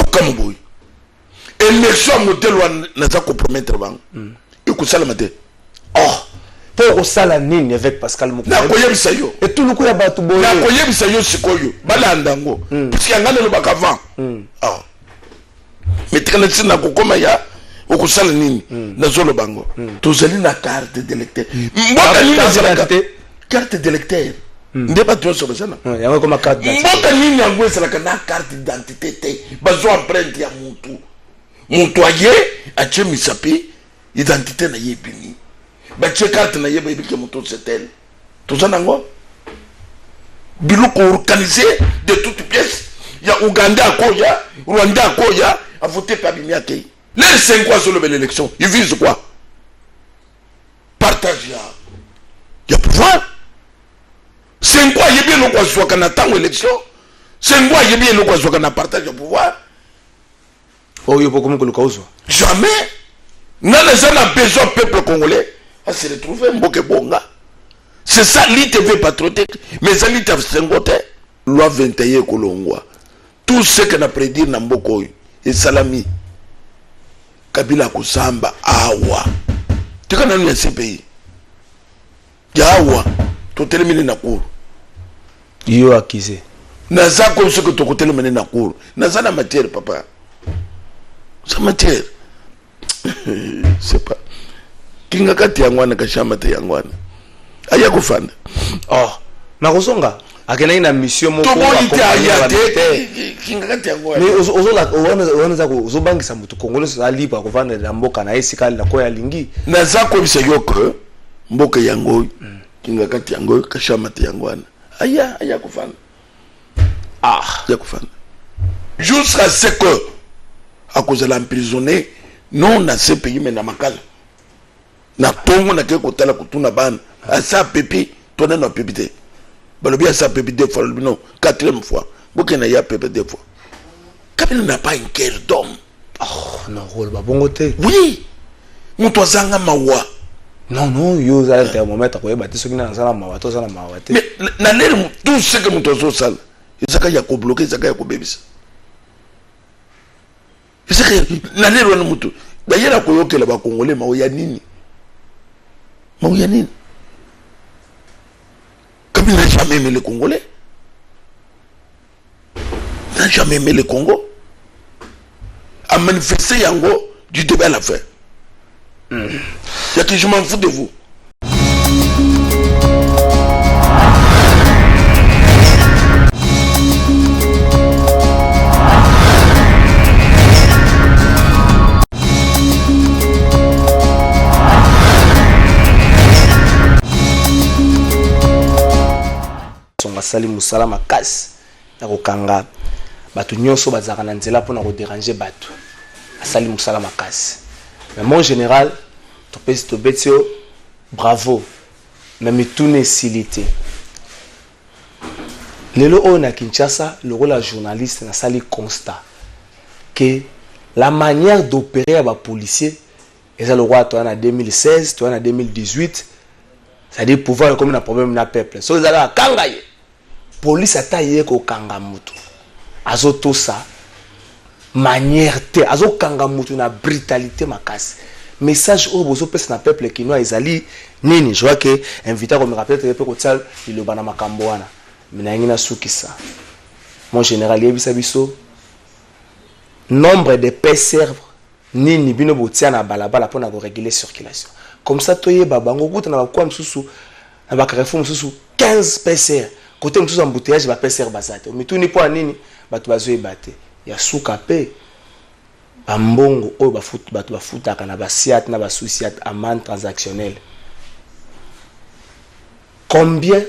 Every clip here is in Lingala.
comme boy élection modèle n'a pas compromettre bang et que ça la maté oh pour ça la nini avec Pascal Moukoumé na koyebisa yo et tout le coup ya batu boye na koyebisa yo sikoyo balanda ngo parce qu'il y a ngana le bakavant ah mais très na kokoma ya okusala nini na zolo bango tozali na carte d'électeur mboka nini na carte d'électeur ndeba to so basana ya comme carte d'identité mboka nini yango esala na carte d'identité te bazo empreinte ya mutu aye ache misapi identité na yebini bache carte na yeba ibike mutu setel tozana ngo biloko organisé de toutes pièces ya Uganda akoya Rwanda akoya a voté par Bimiake. Les 5 mois sur l'élection, ils visent quoi? Partage. Il y a pouvoir. 5 mois, il y a bien le quoi soit qu'on attend l'élection. 5 mois, il y a bien le quoi soit qu'on a partage de pouvoir. Oh, il y a beaucoup de causes. Jamais. Nous avons besoin du peuple congolais à se retrouver Mboke Bonga. C'est ça l'ITV patriotique. Mais ça l'ITV Sengote, loi 21 Kolongwa. Tout ce qu'on a prédit dans Mboko et Salami. Kabila kusamba awa tika nani ya CPI ya awa to telemine na kuru yo akize naza ko ce que to telemine na kuru naza na matière papa sa matière c'est pas kinga kati yangwana kashama te yangwana aya kufanda oh na kusonga akena ina mission moko mais ozola ozobangisa mutu congolais ali pa kovanda na mboka na esika la ko ya lingi naza ko bisayo ko mboka yango kinga kati yango kashama te yangwana aya kufanda ya kufanda jusqu'à ce que à cause de l'emprisonné non na ce pays mais na makala na tongo na ke kotala kutuna bana asa pepi tona na pepite balobi asa pepi 2 fois non 4e fois bokena ya pepe 2 fois Kabila n'a pas un cœur d'homme. Oh non rôle ba bongo te oui muto azanga mawa non yo za thermomètre ko ebati soki na sala mawa to sala mawa te mais na lere tout ce que muto zo sala isaka ya ko bloquer isaka ya ko bebisa isaka na lere wana muto ba yela ko yokela ba congolais mawa ya nini Kabila n'a jamais aimé les Congolais. N'a jamais aimé le Congo. A manifesté Yango du début à la fin. Il y a que je m'en fous de vous. Sali musala makasi na kokanga batu nyonso bazaka na nzela pona ko déranger batu asali musala makasi mais mon général to betio bravo mais mitune silité lelo on a Kinshasa le rôle de journaliste na sali constat que la manière d'opérer à ba policier et ça le roi toi en 2016 toi en 2018 ça dit pouvoir comme un problème na peuple so ça la kangaye police ataye ko kanga mutu azoto sa manière te azo kanga mutu na brutalité makasi message au bozo pesa na peuple kinois ezali nini je vois que invité comme rappelle te ko tsal le bana makambo wana mina ngina sukisa mon général yebisa biso nombre de PCR nini bino botia na balabala pona ko réguler circulation comme ça toye babango kuta na kwa msusu na ba carrefour msusu 15 PCR côté mtuza embouteillage ba PCR bazate mituni po nini batu bazo ebate ya suka pe bambongo oyo batu bafutaka na basiat na basusiat amende transactionnelle combien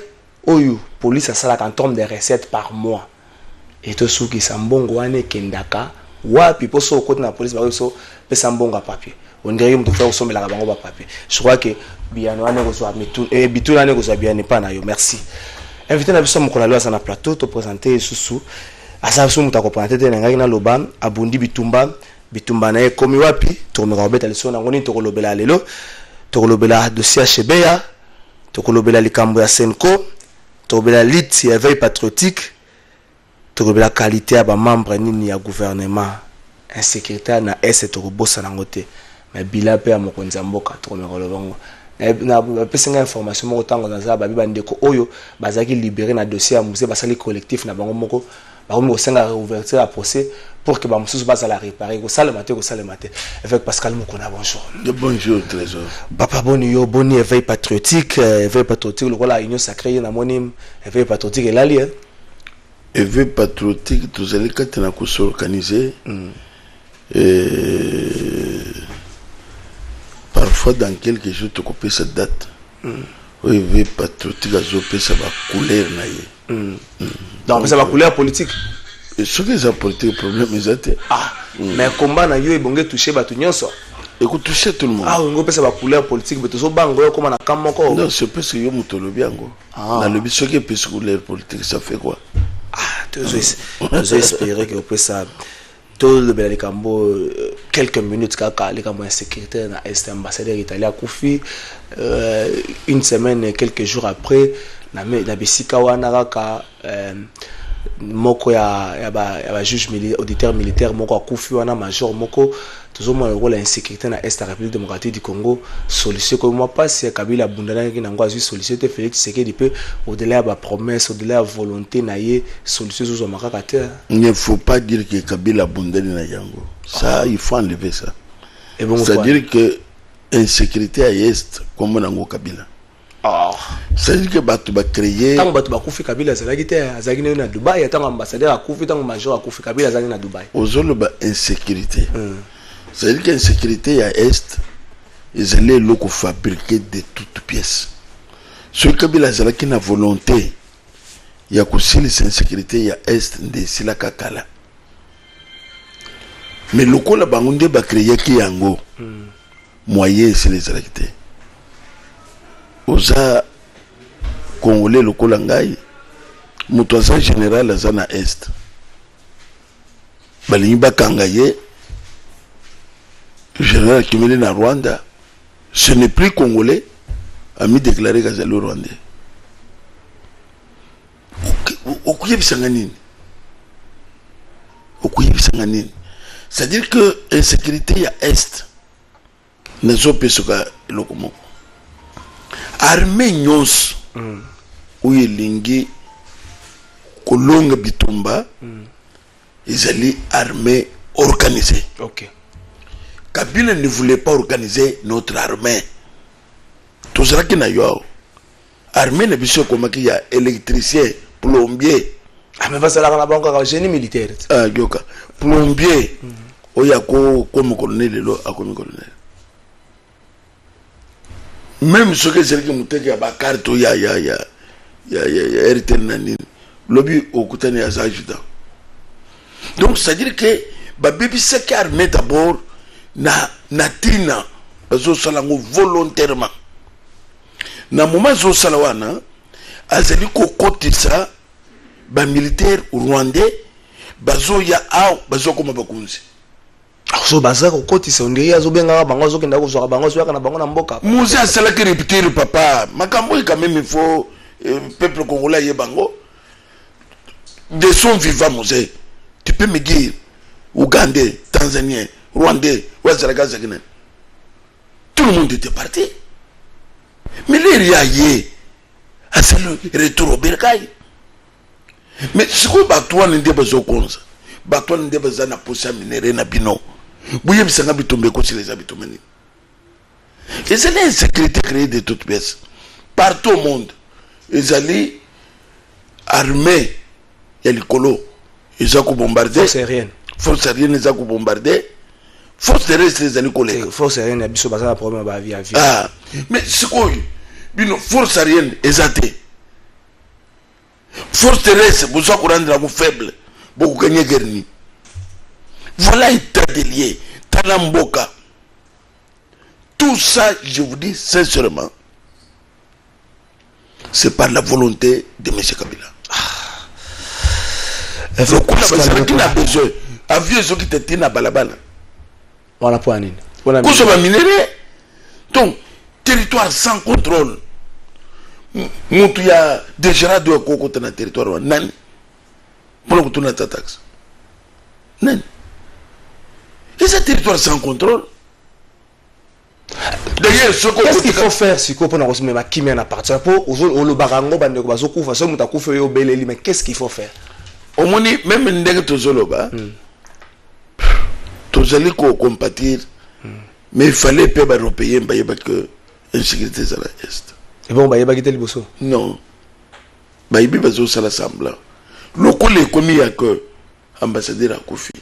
oyo police asalaka en termes de recettes par mois et to suki sambongo wane kendaka wapi poso côté na police ba so pesa mbongo a papier on dirait que faire sommer la bango ba papier je crois que biano ane ko so mitu et bitu ane ko so biane pa na yo merci. Invité na biso mokolo lwa na plateau to présenter susu asa biso muta ko présenter te ngaki na loba abundi bitumba na e komi wapi to me robeta leso na ngoni to ko lobela lelo to ko lobela dossier HBA to ko lobela likambo ya Senko to lobela lit ya veille patriotique to ko lobela qualité ya ba membre nini ya gouvernement insécurité na est tokobosa nango te mais bila pe ya mokonzi ya mboka tokomekolo bango na pesinga information moko tango naza babi bandeko oyo bazaki libéré na dossier ya musée basali collectif na bango moko bakomi kosenga réouverture ya procès pour que bamosusu bazala réparer kosalema te avec Pascal Mokona. Bonjour. Bonjour Trésor. Papa boni yo boni éveil patriotique lokola union sacrée na monim éveil patriotique elali éveil patriotique tozali kati na kosorganiser parfois dans quelques jours tu coupes cette date éveil patriotique azopesa ba couleur na ye donc ça va couleur politique ce que ça politique problème exact mais combat na yo ebonge toucher batu nyonso écoute toucher tout le monde ngo pesa ba couleur politique mais tozo bango yo koma na kamoko non c'est parce que yo mutolobi yango na lobi ce que pesa couleur politique ça fait quoi tozo espérer que pesa tout le bel cambo quelques minutes kaka les cambo insécurité na est ambassadeur italien Koufi une semaine quelques jours après na bisika wana kaka moko ya ba juge auditeur militaire moko akufi wana major moko tozomona lokola insécurité na est République démocratique du Congo solution comme moi passe Kabila bundana ki nango azui solution te Félix Tshisekedi pe au-delà ya ba promesse au-delà ya volonté na ye solution zo makaka te. Il ne faut pas dire que Kabila bundana na yango ça il faut enlever ça et bon c'est dire que insécurité à est comme nango Kabila c'est-à-dire que batu ba créer tant batu ba kufi Kabila zalaki te azaki na Dubaï tant ambassadeur akufi tant major akufi Kabila azaki na Dubaï ozolo ba insécurité c'est-à-dire que insécurité à est ils allaient le fabriquer de toutes pièces ce Kabila zalaki na volonté ya kusili insécurité ya est de silaka kala mais lokola bangunde ba créer ki yango moyen c'est les activités oza congolais lokola ngai moto aza général aza na est balingi bakanga ye général kimeli na Rwanda ce n'est plus congolais a mis déclaré kazali rwandais okuyebisanga nini c'est-à-dire que insécurité ya est nazopesoka eloko moko armée nyonso oyo elingi kolonga bitumba ezali armée organisée. Kabila ne voulait pas organiser notre armée tozalaki na yo armée na biso komaki ya électricien plombier mais bazalaka na bango kaka génie militaire yoka plombier oyo akomi colonel lelo akomi colonel même ce que c'est que muteki ya bakarte ya RTN nani lobby okutani ya adjudant donc c'est à dire que babebi saki armée d'abord na tina bazo salango volontairement na moment zo salawana azali kokotisa ba militaire rwandais bazo ya bazo koma bakunzi so baza kokotisa ondiri azobenga bango azokenda kozwaka bango azoyaka na bango na mboka muzi asalaki répéter papa makambo quand même il faut peuple congolais ye bango de son vivant musée tu peux me dire ougandais tanzanien rwandais wazalaka zakina tout le monde était parti mais les riaye asali retour au bercail mais ce que batwa n'était pas au konza batwa n'était pas na posa minéré na bino bouye bisanga bitombe ko les habitants meni et c'est l'insécurité créée de toutes pièces partout au monde ils allaient armés ya likolo ils ont bombardé force aérienne ils ont bombardé force terrestre les allaient coller force aérienne biso bazana problème ba avion mais c'est quoi bino force aérienne ezate force terrestre vous avez rendre la faible beaucoup gagner guerre. Voilà état des liens Talamboka. Tout ça je vous dis sincèrement c'est par la volonté de M. Kabila. Qui n'a besoin avion ceux qui étaient na balabala voilà point nini kuso ba minéré donc territoire sans contrôle mutu ya déjà de kokota na territoire nani pour kutuna taxe nani Et ce territoire sans contrôle. D'ailleurs, qu'est-ce qu'il faut faire si on a qui mène à partir pour le barango bande ko bazokufa so muta kufa yo beleli, mais qu'est-ce qu'il faut faire? Au moins même ndenge tozoloba tozali ko compatir, mais il fallait payer européen parce que insécurité à l'est. Et bon ba quitter liboso. Non. Ba ibi bazo sala semblant. Le collègue commis à que ambassadeur a Kofi.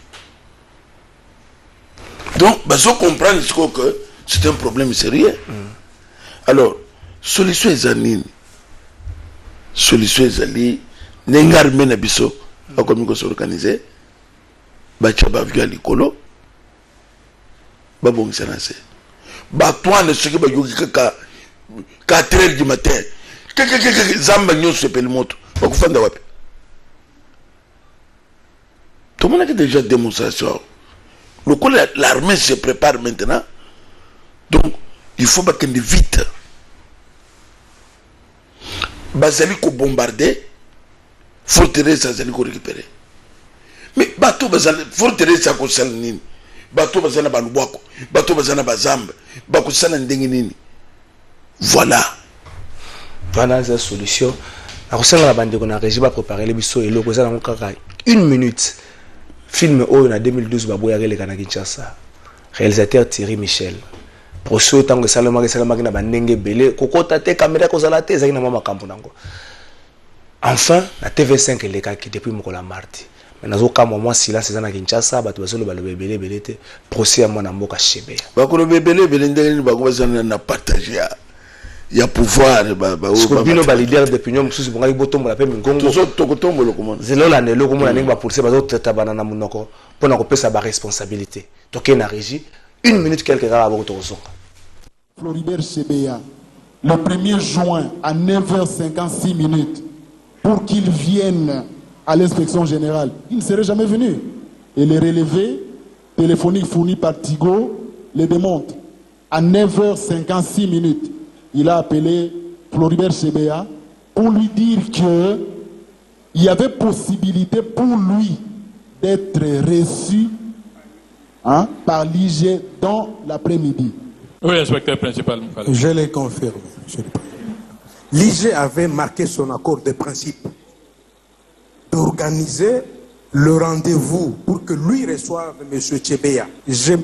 Donc bazo comprendre ce que c'est un problème sérieux. Alors, solution est anine. Solution est ali. Nengar mena biso. Comme il s'organiser. Bachaba via l'icolo. Babong sanase. Batouan ne se qui yogi kaka 4h du matin. Zamba nyo se pele moto. Bakufanda wapi. Tout le monde a déjà démonstration. L'armée se prépare maintenant. Donc, il faut que vite. Bazali ko bombarder, forteresse bazali ko récupérer. Mais bateau bazali forteresse ko salnini. Bateau bazana balubako, bateau bazana bazamba, bako sala ndenge nini. Voilà. Voilà la solution. Alors ça la bande qu'on a régi va préparer les biso et le ko ça na 1 minute. Film en 2012 baboya le kana Kinshasa. Réalisateur Thierry Michel. Pour ceux tant que salama na bandenge belé kokota te caméra ko zala te zaki na mama kampo nango. Enfin la TV5 elle est depuis mokola mardi. Mais nazo ka moi silence za na Kinshasa bato bazolo balobe belé te procès à mona mboka Chebea. Ba ko belé ndenge ba ko bazana na partager ya pouvoir ba bino ba leader d'opinion mususu bonga botombo la pe mingongo to kotombo lo komona. Zelo la nelo komona ninga ba procès bazo tata banana munoko pona ko pesa ba responsabilité. Toké na régie 1 minute quelques gars ba ko tozonga. Floribert Chebea, le 1er juin à 9h56 minutes, pour qu'il vienne à l'inspection générale. Il ne serait jamais venu. Et les relevés téléphoniques fournis par Tigo les démontrent. À 9h56 minutes, il a appelé Floribert Chebea pour lui dire qu'il y avait possibilité pour lui d'être reçu par l'IG dans l'après-midi. Oui, inspecteur principal. Je l'ai confirmé. L'IG avait marqué son accord de principe d'organiser le rendez-vous pour que lui reçoive M. Chebea. J'ai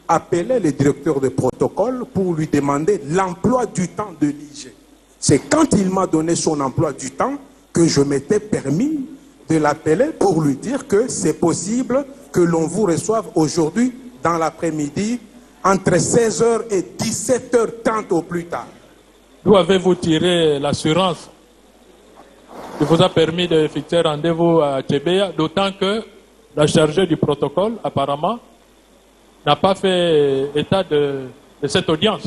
appelé le directeur de protocole pour lui demander l'emploi du temps de l'IG. C'est quand il m'a donné son emploi du temps que je m'étais permis de l'appeler pour lui dire que c'est possible que l'on vous reçoive aujourd'hui dans l'après-midi entre 16h et 17h30 au plus tard. D'où avez-vous tiré l'assurance qui vous a permis de fixer rendez-vous à Chebea, d'autant que la chargée du protocole, apparemment, n'a pas fait état de cette audience.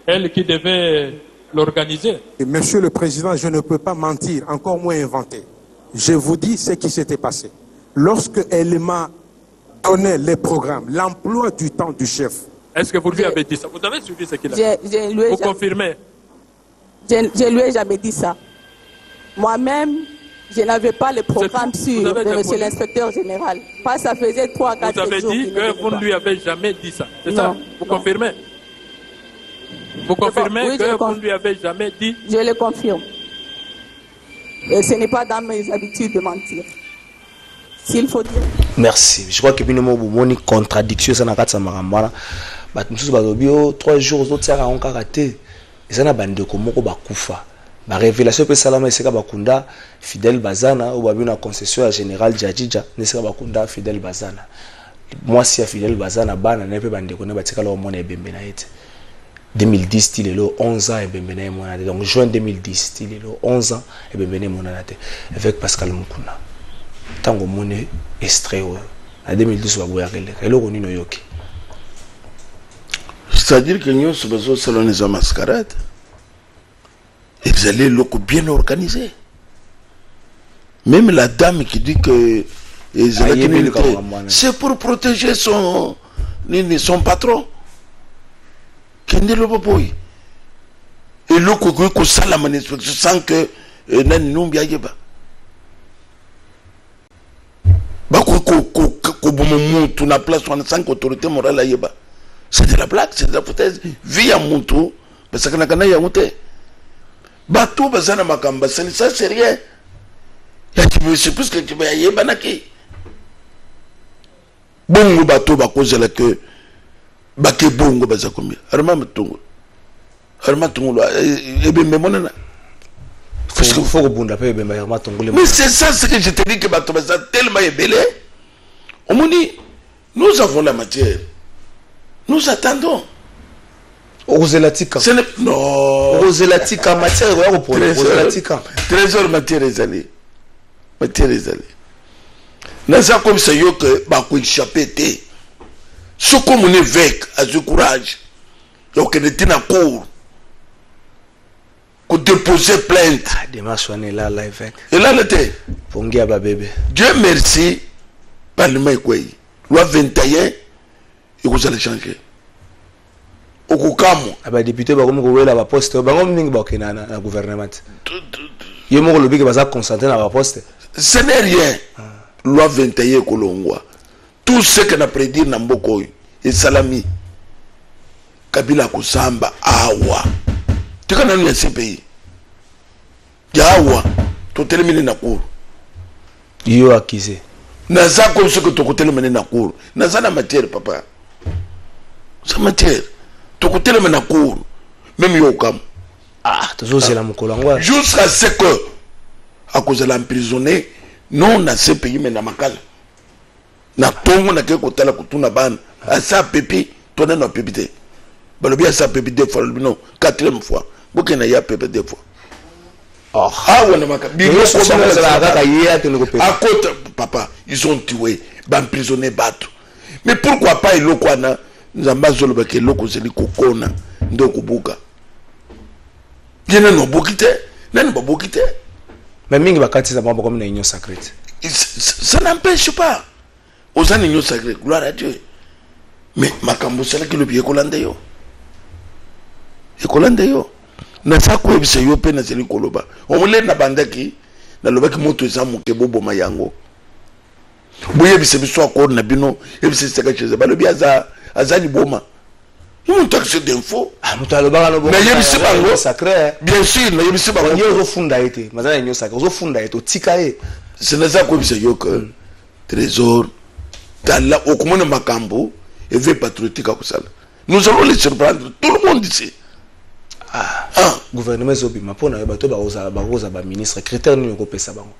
Elle qui devait l'organiser. Monsieur le Président, je ne peux pas mentir, encore moins inventer. Je vous dis ce qui s'était passé. Lorsque elle m'a donné les programmes, l'emploi du temps du chef. Est-ce que vous lui avez dit ça? Vous avez suivi ce qu'il a dit? Vous confirmez? Je lui ai jamais dit ça. Moi-même, je n'avais pas le programme sur de monsieur l'inspecteur général. Pas ça faisait 3-4 jours. Vous avez dit que vous ne lui avez jamais dit ça. C'est ça? Vous confirmez? Vous confirmez que vous ne lui avez jamais dit? Je le confirme. Et ce n'est pas dans mes habitudes de mentir. S'il faut dire. Merci. Je crois que nous avons une contradiction. Ça n'a pas de sens. Nous avons 3 jours d'autres ça ont raté. Et ça n'a pas de comment bakufa. La révélation que Salama Eseka Bakunda Fidel Bazana ou une concession général Djadja Neseka Bakunda Fidel Bazana. Moi si à Fidel Bazana bana ne peut bande connaître batika lo mona ebembena ete. 2010 il est là 11 ans ebembena mona donc juin 2010 il est là 11 ans ebembena mona avec Pascal Mukuna. Tango moné extrait en 2012 wa boya kele. Eloko nino yoki. C'est-à-dire que nous sommes salon des mascarades. Ils allaient locaux bien organisés. Même la dame qui dit que c'est pour protéger son patron. Et locaux qui sont la manifestation sans que n'en biaye ba. Ba ko mutu na place wana sans autorité morale ayeba. C'est de la blague, c'est de la foutaise. Vie à mutu, parce que na kana ya mute. Bato bazana makamba, ça c'est rien. Ya tu veux c'est plus que tu vas ayeba naki. Bongo bato ba kozela que bake bongo bazakomi. Arma mtungu. Arma tungu ebe memona. Mais c'est ça ce que je te dis que bato baza tellement ébélé. On me dit, nous avons la matière. Nous attendons. Roselatika. Non. Roselatika, matière, Roselatika. Trésor, matière est allée. Matière est allée. Naza comme ça, yo que bako échappé té. Ce comme on est avec, à ce courage. Yo que n'était na cour. Qu'on déposer plainte. Ah, démarche on est là, avec. Et là, l'été. Pongi à bébé. Dieu merci. Parlement est quoi? Loi 21, et vous allez changer. Au Koukamo. Ah bah député, bah comme vous la poste, bah comme nous bah na gouvernement. Yé mon lobby qui va se concentrer dans la poste. Ce n'est rien. Loi 21 Kolongwa. Tout ce qu'on a prédit dans Mboko et Salami. Kabila Kusamba awa. Tu connais nous ces pays. Yawa. Tu termines na cour. Yo accusé. Naza comme ce que tu côté le mener na cour. Naza na matière papa. C'est matière. Tu côté le mener na cour. Même yo kam. Ah, toujours c'est la mokolangwa. Jusqu'à ce que à cause de l'emprisonné non na ce pays mais na makala. Na tongo na ke kotala kutuna ban. Asa pepi, toi na pépité. Balobi asa pepi deux fois non, quatrième fois. Bokena ya pepe deux fois. Oh, à côté, papa, ils ont tué, emprisonné Bato. Mais pourquoi pas il quoi na Nzambazo le ke loko zeli kokona ndoko buka. Yena no bokite, nani ba bokite. Mais mingi bakati za bamba comme na union sacrée. Ça n'empêche pas. Aux union sacrée, gloire à Dieu. Mais makambo sala ki le biye kolande yo. E kolande yo. Na sa ko ebise yo pe na zeli koloba o mole na bandaki na lobaki moto ezamu ke bobo mayango boye bise biso akor na bino ebise seka cheze balobi azali boma nous taxe d'info mutaloba no na yebise bango sacré bien sûr na yebise bango yo zo funda ete mazana nyo sacré zo funda ete tika e c'est na sa ko ebise yo que trésor tala okumona makambo et veut patriotique akusala nous allons les surprendre tout le monde ici. Gouvernement zobima pona bato baroza ba ministre critère ni ko pesa bango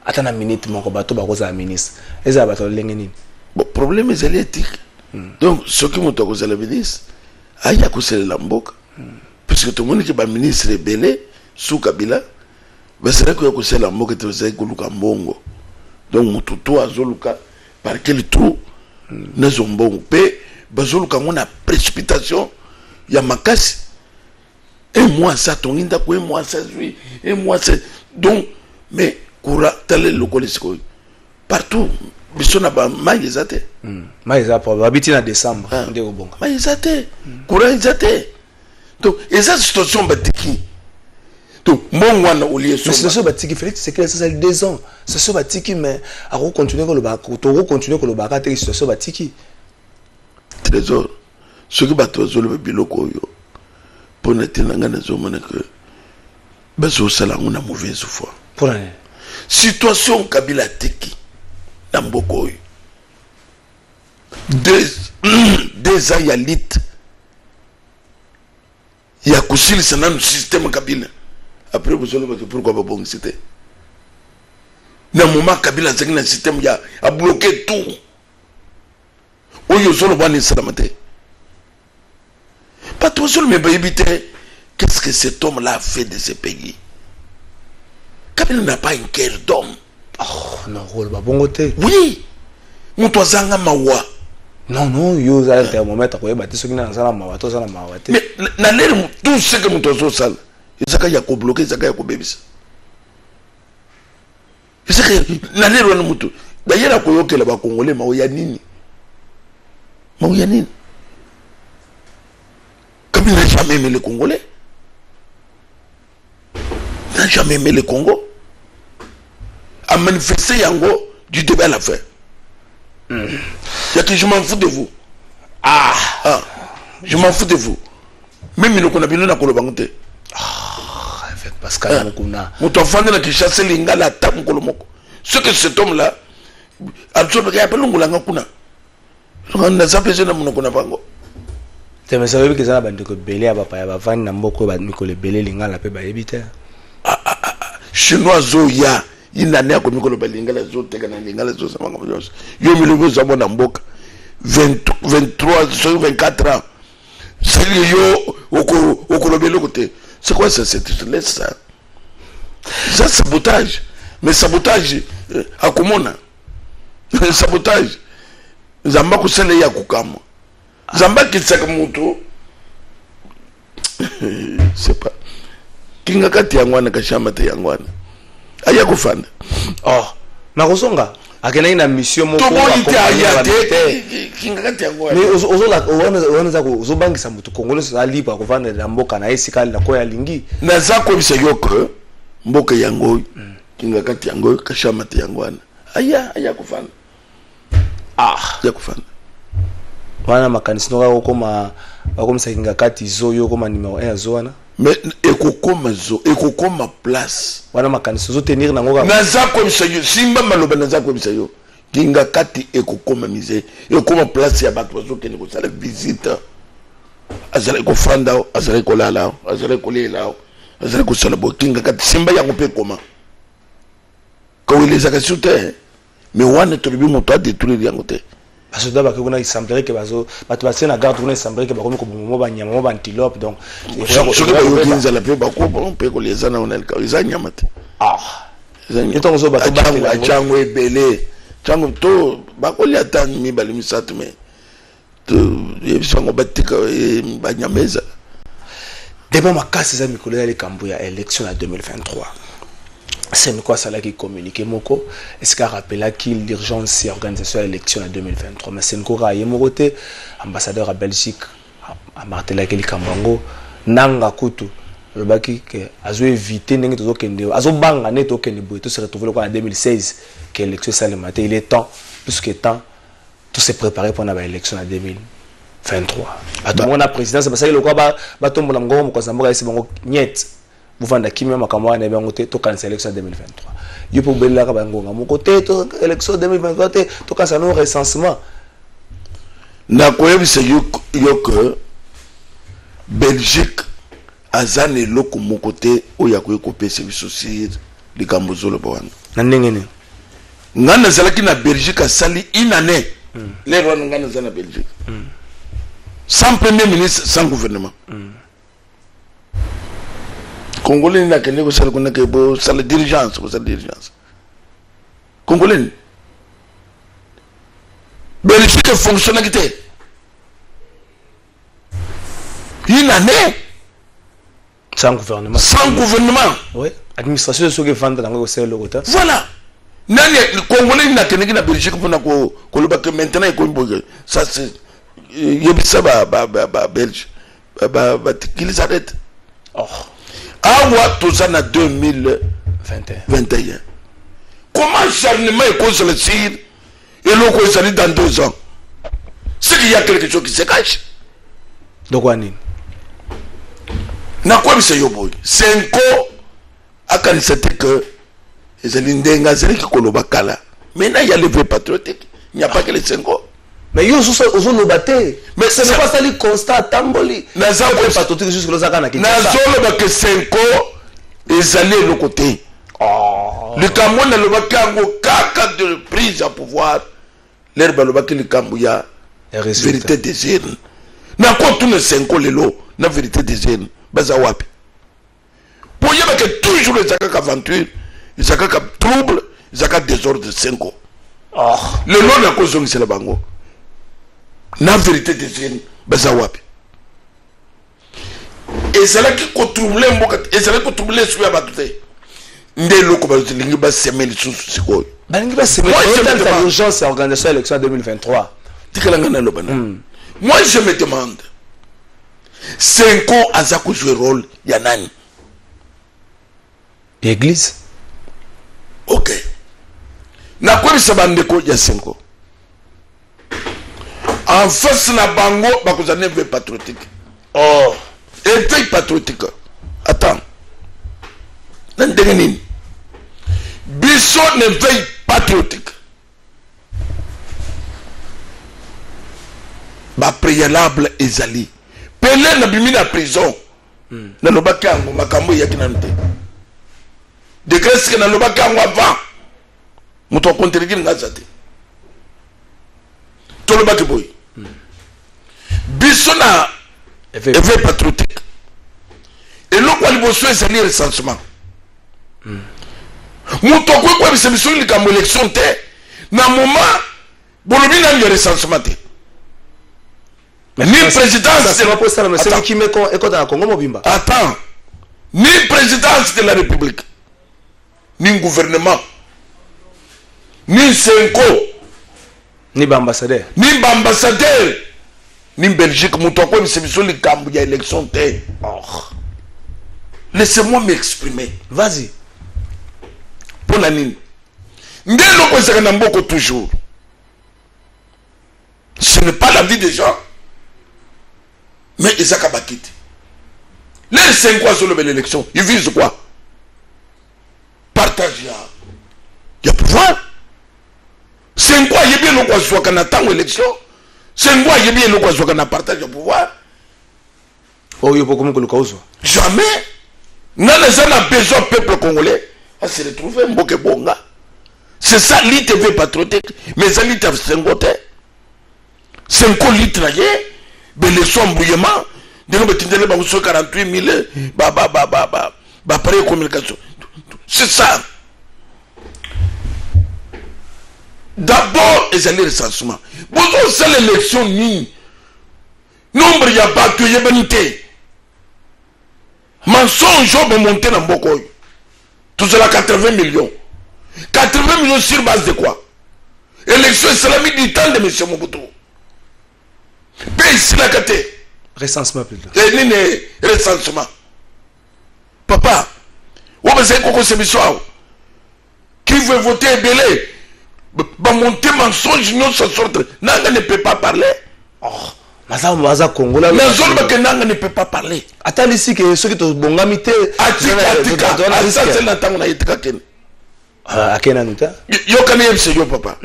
atana minute moko bato baroza ministre eza bato lenge nini bon problème est éthique donc ce qui monte ko la ministre aya ko la mboka puisque tout le monde qui ba ministre belé sous Kabila ba sera ko la mboka te zai ko luka mbongo donc mututu azoluka par quel trou na zombongo pe bazoluka mona précipitation ya makasi. Et moi ça ton inda ko moi ça lui et moi c'est donc mais coura telle localisco partout bisona ba maïzate maïza pour habiter en décembre ndeko bonga maïzate coura izate donc et ça situation batiki donc mon wana oulié so situation batiki Félix c'est que ça c'est 2 ans situation batiki mais à continuer ko le ba to continuer ko le ba ka te situation batiki trésor ce qui bato zo le biloko yo pour ne tenir que besoin ça là on a mauvaise foi pour situation Kabila teki na mboko deux ans ya lit ya kusili sana no système Kabila après vous allez pourquoi pas bon c'était na moment Kabila c'est un système ya a bloqué tout oyo solo bani salamate. Pas trop seul, mais qu'est-ce que cet homme-là a fait de ce pays? Kabila n'a pas un cœur d'homme. Oh, non, rôle ba bongote. Oui. Muto zanga mawa. Non, yo za thermomètre ko ebati soki na sala mawa to sala mawa te. Mais na l'air tout ce que muto zo sala. Isaka ya ko bloquer, isaka ya ko bebisa. Isaka na l'air wana muto. Ba yela ko yokela ba Congolais mawa ya nini? Mawa ya nini? Kabila n'a jamais aimé les Congolais. Il n'a jamais aimé le Congo. A manifesté Yango du début à la fin. Il y a que je m'en fous de vous. Je m'en fous de vous. Même il ne n'a pas de Pascal Mokuna. Mon enfant n'a que chassé l'ingala tam kolomoko. Ce que cet homme-là, absolument, il y a pas longtemps là kuna. On a zappé ce nom qu'on a pas encore. Tu savais que ça va être belé à papa, va vendre n'amboko va Nicole belé l'ingala pe ba éviter. Chinois zoya, il n'a rien comme Nicole l'ingala zo te kana l'ingala zo ça m'a comme ça. Yo me le veux ça mon amboka. 23, 24 ans. C'est yo au kolobelo côté. C'est quoi ça? Laisse ça. C'est sabotage. Mais sabotage, à Komona. Sabotage. Zamba kusele ya kukama. Zamba kisaka moto. C'est pas. Kinga kati yangwana kashama te yangwana. Aya kufanda. Oh, na kozonga. Akena ina mission moko. Tobo ite aya te. Kinga kati yangwana. Mais ozo za ko bangisa mutu Congolais za libre ko vendre na mboka na esikali na ko ya lingi. Na za ko bisayoko mboka yango. Kinga kati yango kashama te yangwana. Aya kufanda. Ya kufanda. Wana makanisi noka kokoma bakomisa kinga kati zo yo koma numéro 1 zo wana. Mais ekokoma place. Wana makanisi zo tenir nango ka. Naza ko bisayo simba maloba naza ko bisayo. Kinga kati ekokoma mise. Ekoma place ya bato zo kene ko sala visite. Azale ko fanda, azale ko lala, azale ko lela, azale ko sala bo kinga kati simba ya ngope koma. Ko les akasute. Mais wana tolibi moto a détruire yango te. Parce que d'abord qu'on a semblé que bazo batubasi na garde on a semblé que bakomi ko mo ba nyama mo ba antilope donc ce que ba yokinza la pe ba ko bon pe ko les ana on el ka za nyama te. Etongo zo bato ba chango ebele. Chango to ba ko li atang mi ba limisatu me. To yebisango batika ba nyameza. Débat makasi za mikolo ya likambo ya élection ya 2023. C'est quoi ça là qui communique moko est-ce qu'a rappelé qu'il l'urgence et organisation de l'élection en 2023 mais c'est encore à Yemorote ambassadeur à Belgique à marteler qu'il kambango nanga kutu le baki que azo éviter ndenge to kende azo banga ne to kende boy to se retrouver en 2016 que l'élection ça le matin il est temps plus que temps tout se préparer pour la élection en 2023 attends on a président c'est parce que le quoi ba tombe na ngoma ko samboka ese bango niet vous vendez qui même à na bango te to cancel l'élection 2023 yo pour bella ka bango ngamo côté to élection 2023 to cancel no recensement na ko yebisa yo que Belgique azane loko moko te oya ko kopesa biso sur les gambozolo bwana na ndenge ni ngana zalaki na Belgique asali inane les rwanda ngana zana Belgique sans premier ministre sans gouvernement Congolais n'a qu'à négocier avec la dirigeance, Congolais. Belgique fonctionne qui était. Une année. Sans gouvernement. Sans gouvernement. Oui. Administration de ce qui vend dans le côté. Voilà. Les Congolais n'a qu'à négocier la Belgique pour que maintenant il ça c'est. Il y a ça Belge. Qu'il s'arrête. Oh. Awa tozana 2021. Comment charnement est cause le tir et l'eau s'allie dans 2 ans? C'est qu'il y a quelque chose qui se cache. Donc quoi ni? Na quoi c'est yo boy? 5 ans à quand c'était que les Lindenga c'est qui koloba kala. Maintenant il y a le vrai patriotique. Il n'y a pas que les 5 ans. Mais yo ozo no baté. Mais c'est pas ça le constat tamboli. Na za ko patriotique jusque là kana ki. Na zolo ba que 5 ans les alliés le côté. Le Cameroun le bakango kaka de prise à pouvoir. L'herbe le bakili kambuya. Vérité des urnes. Na quoi tout le 5 ans lelo na vérité des urnes. Baza wapi. Pour y avoir que toujours les akaka aventure, les akaka trouble, les akaka désordre de 5 ans. Le nom na cause c'est la bango. Na vérité des urnes. Baza wapi. Et c'est là qu'il faut troubler mboka et c'est là qu'il faut troubler sur la batute. Ndelo ko balingi ba semer sous sikoyo. Balingi ba semer dans l'urgence et organisation élection 2023. Tikalanga na lobana. Moi je me demande 5 ans azako jouer rôle ya nani? L'église. OK. Na kwa bisa bandeko ya 5 ans. en face na bango bakozana éveil patriotique. Oh, éveil patriotique. Attends. N'endengenini. Biso n'éveil patriotique. Ba préalable ezali. Pelé na bimi na prison. Na lobaki yango makambo yaki na nte. De grâce que na lobaki yango avant. Muto kontreki ngazate. Tolobaki boy. Biso na éveil patriotique. Et l'on quoi liboso ezali recensement. Muto kwa biso likambo élection te. Na moment bolobi na le recensement te. Ni présidence de la Attends. Ni présidence de la République, ni gouvernement, ni Senko, ni ambassadeur, ni Belgique, Moutouakou, c'est sur les camps, il y a élection. Laissez-moi m'exprimer. Vas-y. Pour la nine. Toujours. Ce n'est pas la vie des gens. Mais Isaac Bakit. Les 5 ans sur l'élection, ils visent quoi? Partage, il y a pouvoir. 5 ans, il y a bien le quoi soit qu'on attend l'élection. 5 ans, il y a bien le quoi soit qu'on a partage de pouvoir. Oh, il y a beaucoup de causes. Jamais. Nous avons besoin du peuple congolais à se retrouver un bouquet bonga. C'est ça l'ITV patriotique. Mais ça l'ITV 5 ans. 5 ans l'ITV. Ben les soins bouillement, de nous mettre 48 000, pareil communication. C'est ça. D'abord, ils allaient recensement. Vous avez l'élection ni nombre y a pas que y a banité. Mensonge va monter dans beaucoup. Tout cela 80 millions. 80 millions sur base de quoi? Élection islamique du temps de M. Mobutu. Pays la caté. Recensement plutôt. Recensement. Papa, où est-ce que c'est ça? Qui veut voter belé? Va monter mensonge, non, ça sort. Nanga ne peut pas parler. Oh, Maza Congo là. Mais Nanga ne peut pas parler. Attends ici que ceux qui te bongamité. Atika, ça c'est l'entend on a été kaken. Ah, Kena nuta. Yo kane c'est yo papa.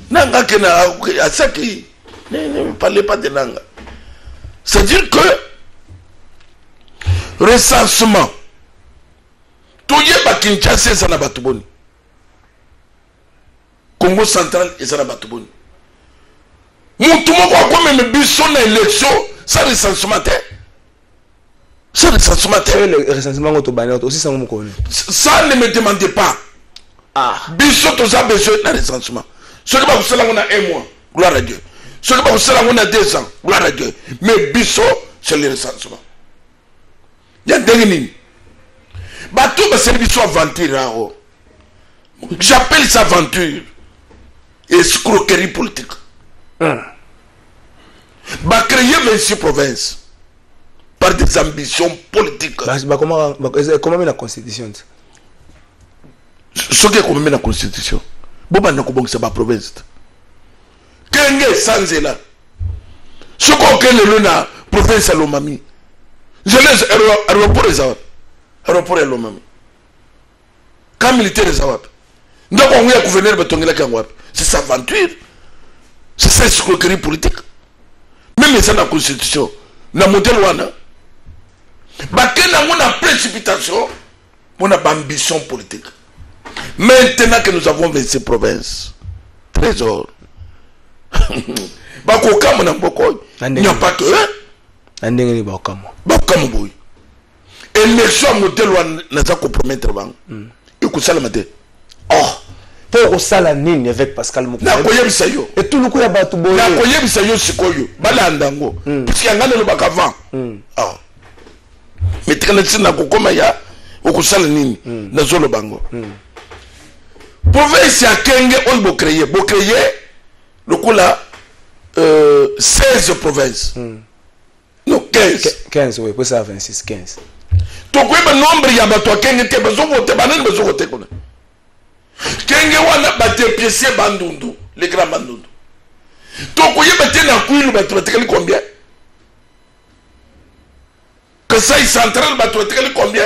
Nanga kena asaki. Ne parlez pas de langue. C'est-à-dire que recensement, tout y est Kinshasa, c'est la Batuboni. Congo central, c'est la Batuboni. Moutoumou, quoi, même Bisson à l'élection, ça recensement. Ça recensement. Le recensement aussi, ça ça ne me demandez pas. Ah. Bisson, tu as besoin d'un recensement. Ce qui va vous faire, on a un mois. Gloire à Dieu. Ce qui va vous faire, on a 2 ans. Gloire à Dieu. Mais Bisson, c'est le recensement. Il y a des lignes. Bateau, c'est une aventure. J'appelle ça aventure. Escroquerie politique. Va créer 26 provinces par des ambitions politiques. Comment met la constitution? Ce qui est comme la constitution. Boba n'a pas de province. Kenge sans là. Ce qu'on est la province à l'Omami. Je laisse aéroport les Awap. Aéroport à l'Omami. Quand militaire les Awap. Donc on a gouverneur de Tongela Kangwap. C'est sa aventure. C'est sa escroquerie politique. Même ça dans la constitution. Dans le modèle Wana. Baké n'a pas de précipitation. On a ambition politique. Maintenant que nous avons 26 provinces. Trésor. Bakokamo na mboko. Il n'y a pas que Andengeni Bakamo. Bakamo boy. Élection modèle Wana n'a pas compromettre bang. Écoutez matin. Oh. Pour ça la ligne avec Pascal Moukou. Na koyebisa yo. Et tout le coup ya batu boy. Na koyebisa yo sikoyo. Bala ndango. Parce qu'il y a ngana le bakavant. Ah. Mais tena tsina kokoma ya okusala nini na zolo bango. Province ya Kenge on bo créer le coup là 16 provinces. Non 15. 15 oui, pour ça 26 15. To ko ba nombre ya bato Kenge te bazo voter banane bazo voter kona. Kenge wana ba dépiécer bandundu, les grands bandundu. Donc, vous avez un couille, vous combien? Que ça, il central, vous avez combien?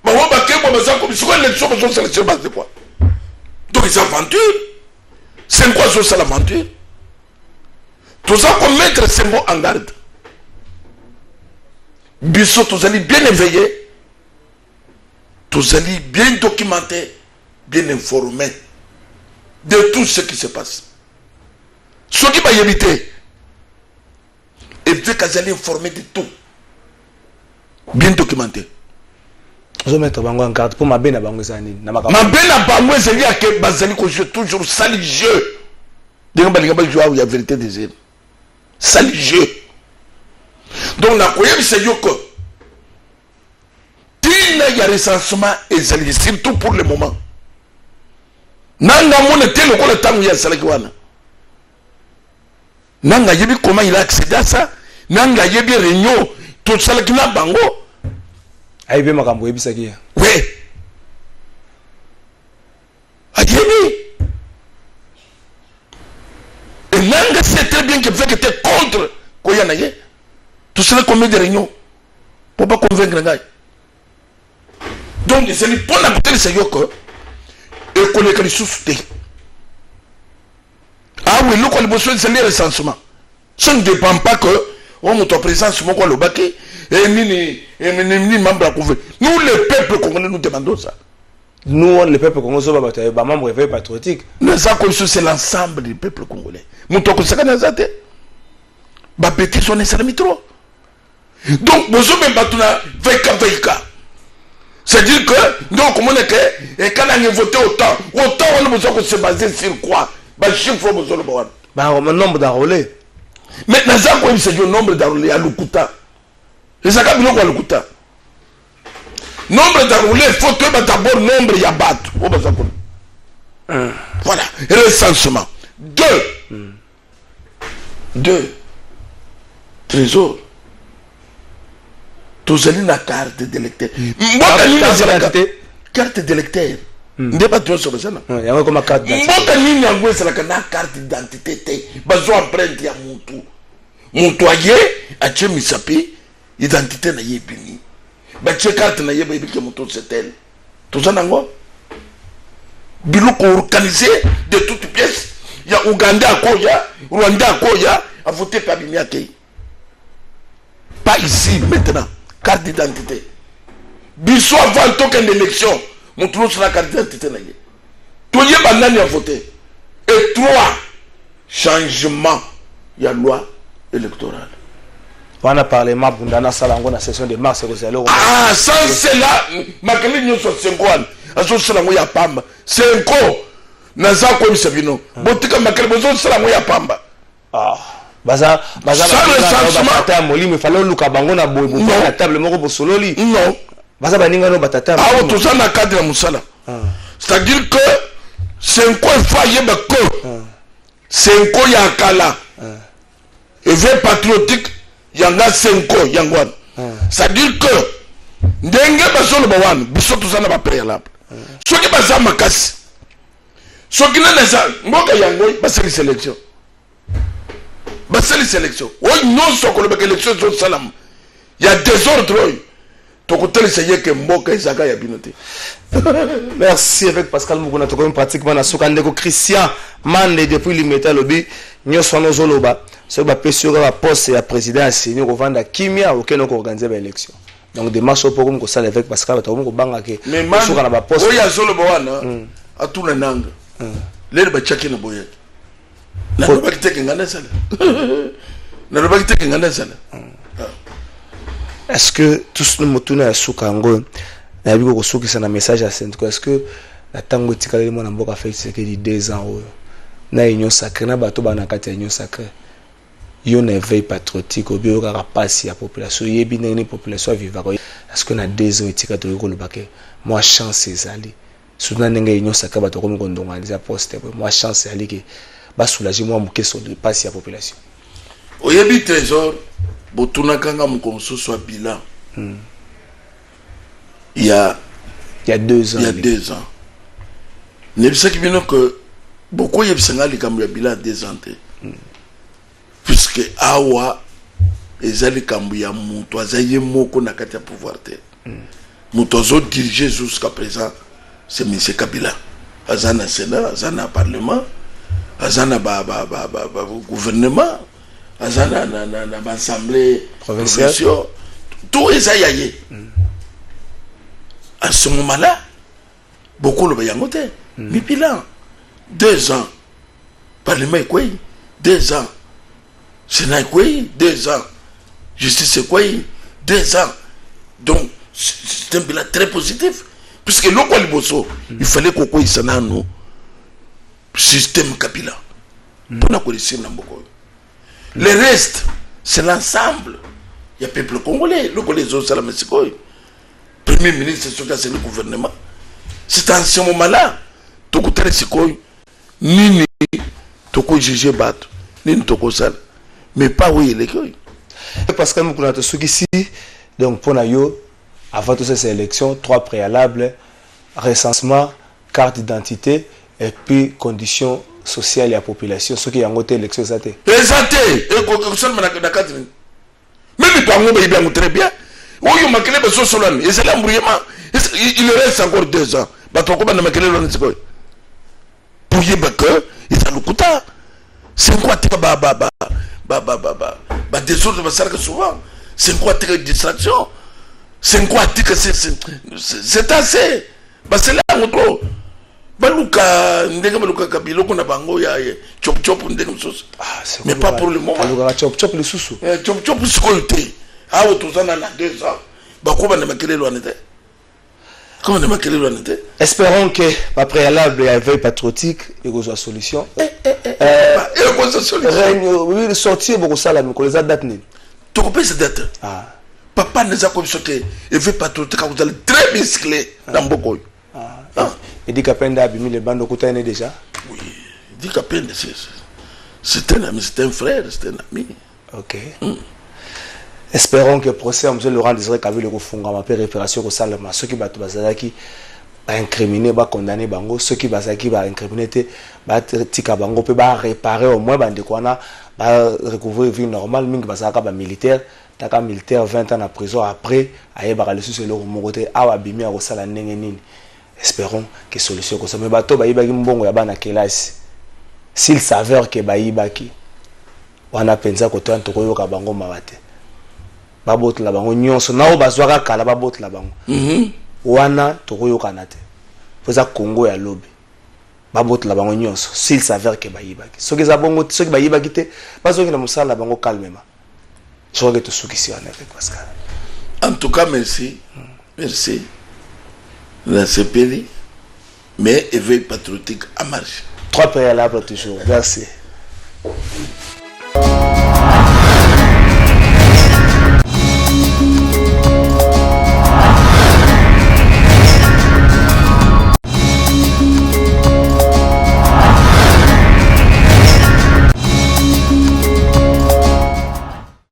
Mais vous avez l'élection, vous avez sélection, c'est quoi? Donc, ils aventurent. C'est quoi ça, l'aventure? Tout ça, pour mettre ces mots en garde. Bissot, vous allez bien éveiller. Vous allez bien documenter, bien informer de tout ce qui se passe. Ce qui va y éviter, et bien qu'ils allaient informer de tout. Bien documenté. Je vais mettre en garde pour ma benne à Bangouezani. Ma benne à Bangouezani, c'est Bazali que je toujours sale jeu. Il y a la vérité des îles. Sale jeu. Donc, la croyance, c'est que il y a recensement et surtout pour le moment. Nanga mon tel le temps où il y a Salakiwana. Nanga yebi comment il a accédé à ça. Nanga yebi réunion tout Salakina Bango. Aïe makambo yebi saki. Oui. Ayebi. Et Nanga sait très bien qu'il fait que tu es contre Koyanaye. Tout cela combien de réunions pour pas convaincre les gars. Donc, c'est le point d'apporter c'est que et qu'on est sous-souté. Ah oui, nous, on a besoin de ce recensement. Ça ne dépend pas que on est en présence sur le baquet et ni membre à couvrir. Nous, le peuple congolais, nous demandons ça. Nous, le peuple congolais, nous sommes membres patriotiques. Mais ça, c'est l'ensemble du peuple congolais. Nous, on a ça. Bah, petit, son est trop. Donc, nous sommes maintenant veika. C'est-à-dire que, donc, comment est-ce que, et quand on a voté autant, on a besoin de se baser sur quoi? Bah, chiffre, on a besoin de voir. Bah, on a un nombre d'enrôlés. Maintenant, ça, c'est le nombre d'enrôlés à l'Ukuta. Et ça, c'est le Lukuta. Nombre d'enrôlés, il faut que d'abord nombre y a battu. Voilà. Recensement. 2. Trésor. Tous allez la carte d'électeur. Carte d'électeur. N'est pas tout sur ça. Il y a comme carte d'identité. C'est la carte d'identité. Bazo empreinte ya mutu. Mutoye a tché misapi identité na yebini. Ba tché carte na yebi ke mutu c'est tout ça nango. Biloko organisé de toutes pièces. Il y a Ouganda Koya, Rwanda Koya a voté par Bimiake. Pas ici maintenant. Carte d'identité. Bissot avant token d'élection, nous trouvons sur la carte d'identité. Tout le monde a voté. Et 3 changements. Il y a loi électorale. On a parlé de la Salango dans la session de mars. Ah, sans cela, ma collègue sur 5 ans. À ce Salango, il y a Pamba. 5 ans. Naza comme Sabino. Botika ma collègue, il y a Pamba. Ah. Baza il fallait luka bango na boy na table moko bosololi non baza baninga no batata ah tout ça na cadre musala c'est-à-dire que c'est quoi faille bako c'est quoi ya kala éveil patriotique yanga senko yangwan c'est-à-dire que ndenge basolo bawana biso tout ça na ba préalable soki baza makasi soki na ça mboka yango basali sélection. C'est les sélections. Oui, non, ce qu'on a élection sur Salam. Il y a des ordres. Donc, on peut essayer que Mboka et Zaka y a binoté. Merci avec Pascal Moukouna. Tu as pratiquement la Soukandeko Christian Mande depuis l'Imeta Lobby. Nous sommes aux Oloba. C'est que sur la poste et la présidence, nous avons vendu Kimia auquel nous organisons l'élection. Donc, des marches pour nous ça avec Pascal. Tu as vu que mais man, il y a Zoloba à tout le monde. Les Bachaki ne boyent. Est-ce que tous nous moutons à Soukango, il y a eu un message à Saint-Claude? Est-ce que la tango tikale mon ambo a fait ce que dit 2 ans na union sacrée na bato ba na kati union sacrée yo ne veille patriotique au bio ka passer la population yebi na population vivre est-ce que na 2 ans etika to ko lobake moi chance ezali soudan nga union sacrée bato ko ngondonga les poste moi chance ezali que ba soulager moi moké sur de passer la population oyebi trésor botuna kanga mukonso soit bilan il y a 2 ans il y a 2 ans ne sais que bien que beaucoup y a les bilan des années. Puisque awa ezali kambuya muto azaye moko na kati ya pouvoir te. Muto zo diriger jusqu'à présent c'est M. Kabila. Azana Sénat, azana Parlement, azana gouvernement, azana na assemblée provinciale. Tout est aïe. À ce moment-là, beaucoup le bayangote. Mais bilan, 2 ans. Parlement est quoi? 2 ans. Sénat est quoi? 2 ans. Justice est quoi? 2 ans. Donc, c'est un bilan très positif. Puisque l'Okoliboso, il fallait qu'on ait un système Kabila. Pour nous connaître Namboko. Le reste, c'est l'ensemble. Il y a le peuple congolais. L'Okoliboso, c'est la Mexico. Premier ministre, c'est le gouvernement. C'est en ce moment-là, Toko Teresiko, ni Toko Jugé Bat, ni Toko Sal. Mais pas où il est. Parce que nous avons ceux ici, donc pour nous, avant toutes ces élections, 3 préalables, recensement, carte d'identité et puis conditions sociales et la population. Ceux qui ont voté l'élection, ça a été. Exacté. Même les parents, ils bien très bien. Oui, il y a des choses sur l'année. Et c'est l'embrouillement. Il reste encore 2 ans. Pour y que il a le coup. C'est quoi des autres souvent. C'est quoi distraction. C'est quoi c'est assez. C'est là où trop. Baluka ndenge baluka kabilo kuna bango ya chop chop ndenge msoso. Mais pas pour le moment. Baluka chop chop le susu. Chop chop sikolte. Ah otozana na 2 ans. Bakoba na makelelo anete. Comment na makelelo anete? Espérons que par préalable et veille patriotique et que soit solution. Oui, sortir beaucoup ça là mais les date ni. Tu comprends cette date? Ah. Papa nous a comme ça que et veille patriotique vous allez très musclé dans beaucoup. Et dit qu'Apenda a mis les bandes au côté déjà. Oui, dit qu'Apenda c'est un ami, c'est un frère, c'est un ami. Ok. Espérons que le procès, M. Laurent Désiré Kabila le fonds ma réparation au Salama. Ceux qui battent Bazalaki va incriminer, va condamner Bango. Ceux qui Bazaki va incriminer, va tika Bango, peut va réparer au moins Bandekwana, va recouvrir vie normale. Ming Bazaka va militaire, taka militaire 20 ans en prison après, aïe va le sous le Moroté, awa bimi à Rosala Nengenini. Espérons que solution comme ça. Mais bateau ba ibaki mbongo ya bana kelasi. S'il s'avère que ba ibaki wana penza ko to antoko yo ka bango mawate. Ba bot la bango nyonso na o bazwaka kala ba bot la bango. Wana toko yo kanate. Poza Congo ya lobi. Ba bot la bango nyonso s'il s'avère que ba ibaki. Soki za bongo soki ba ibaki te bazoki na musala la bango calmement. Je crois que tout ce qui s'y en avec Pascal. En tout cas merci. Merci. La CPD, mais éveil patriotique à marche. 3 préalables toujours. Merci.